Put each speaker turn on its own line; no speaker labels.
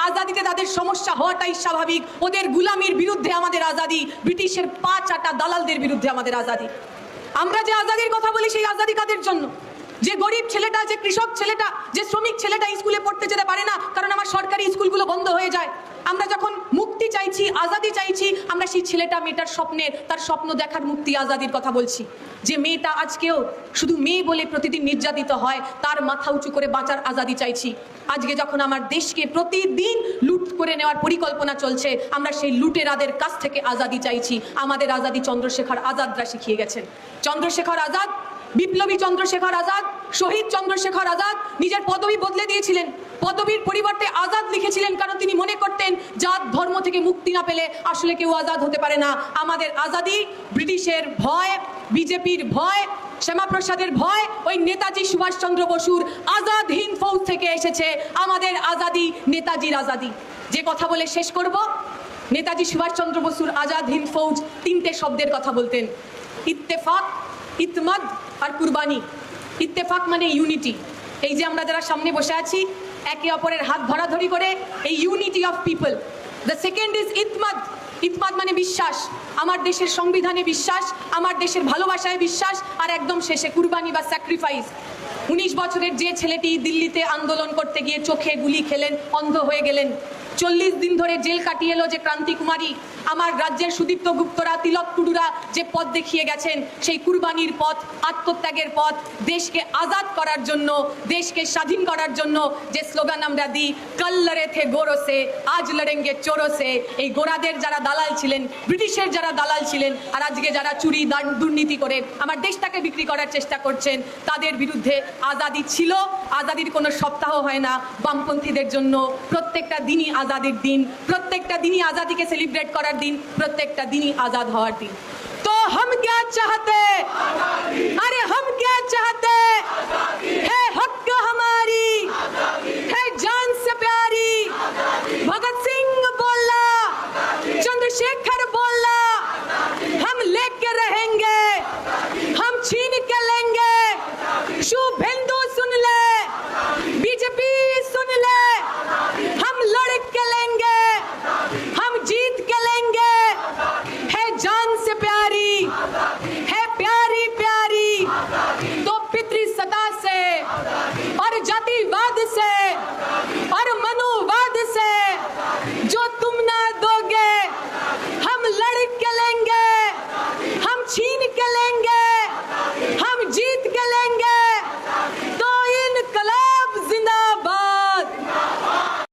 আজাদিতে তাদের সমস্যা হওয়াটাই স্বাভাবিক। ওদের গুলামির বিরুদ্ধে আমাদের আজাদি, ব্রিটিশের পা চাটা দালালদের বিরুদ্ধে আমাদের আজাদি। আমরা যে আজাদির কথা বলি সেই আজাদি কাদের জন্য? যে গরিব ছেলেটা, যে কৃষক ছেলেটা, যে শ্রমিক ছেলেটা স্কুলে পড়তে যেতে পারে না কারণ আমার সরকারি স্কুলগুলো বন্ধ হয়ে যায়। আমরা যখন মুক্তি চাইছি, আজাদি চাইছি, আমরা সেই ছেলেটা মেয়েটার স্বপ্নের, তার স্বপ্ন দেখার মুক্তি আজাদির কথা বলছি। যে মেয়েটা আজকেও শুধু মেয়ে বলে প্রতিদিন নির্যাতিত হয়, তার মাথা উঁচু করে বাঁচার আজাদি চাইছি। আজকে যখন আমার দেশকে প্রতিদিন লুট করে নেওয়ার পরিকল্পনা চলছে, আমরা সেই লুটেরাদের কাছ থেকে আজাদি চাইছি। আমাদের আজাদি চন্দ্রশেখর আজাদরা শিখিয়ে গেছেন। চন্দ্রশেখর আজাদ, বিপ্লবী চন্দ্রশেখর আজাদ, শহীদ চন্দ্রশেখর আজাদ নিজের পদবি বদলে দিয়েছিলেন। পদবীর পরিবর্তে আজাদ লিখেছিলেন, কারণ তিনি মনে করতেন জাত ধর্ম থেকে মুক্তি না পেলে আসলে কেউ আজাদ হতে পারে না। আমাদের আজাদি ব্রিটিশের ভয়, বিজেপির ভয়, শ্যামাপ্রসাদের ভয়, ওই নেতাজি সুভাষচন্দ্র বসুর আজাদ হিন্দ ফৌজ থেকে এসেছে। আমাদের আজাদি নেতাজির আজাদি। যে কথা বলে শেষ করব, নেতাজি সুভাষচন্দ্র বসুর আজাদ হিন্দ ফৌজ তিনটে শব্দের কথা বলতেন: ইত্তেফাক, ইতমাদ আর কুরবানি। ইত্তেফাক মানে ইউনিটি। এই যে আমরা যারা সামনে বসে আছি, একে অপরের হাত ধরাধরি করে, এই unity of people. The second is ইতমাদ। ইতমাদ মানে বিশ্বাস, আমার দেশের সংবিধানে বিশ্বাস, আমার দেশের ভালোবাসায় বিশ্বাস, আর একদম শেষে কুরবানি বা স্যাক্রিফাইস। 19 বছরের যে ছেলেটি দিল্লিতে আন্দোলন করতে গিয়ে চোখে গুলি খেলেন, অন্ধ হয়ে গেলেন, 40 দিন ধরে জেল কাটিয়ে এলো যে ক্রান্তি কুমারী, আমার রাজ্যের সুদীপ্ত গুপ্তরা, তিলক টুডুরা যে পথ দেখিয়ে গেছেন, সেই কুরবানির পথ, আত্মত্যাগের পথ, দেশকে আজাদ করার জন্য, দেশকে স্বাধীন করার জন্য যে স্লোগান আমরা দিই, কাল লড়ে থে গোরো সে, আজ লড়েঙ্গে চোরো সে। এই গোরাদের যারা দালাল ছিলেন, ব্রিটিশের যারা দালাল ছিলেন, আর আজকে যারা চুরি দুর্নীতি করে আমার দেশটাকে বিক্রি করার চেষ্টা করছেন, তাদের বিরুদ্ধে আজাদি ছিল। আজাদির কোনো সপ্তাহ হয় না বামপন্থীদের জন্য। প্রত্যেকটা দিনই আজাদির দিন, প্রত্যেকটা দিনই আজাদিকে সেলিব্রেট করার দিন, প্রত্যেকটা দিনই আজাদ হওয়ার দিন। তো हम क्या चाहते, अरे हम क्या चाहते है, हक हमारी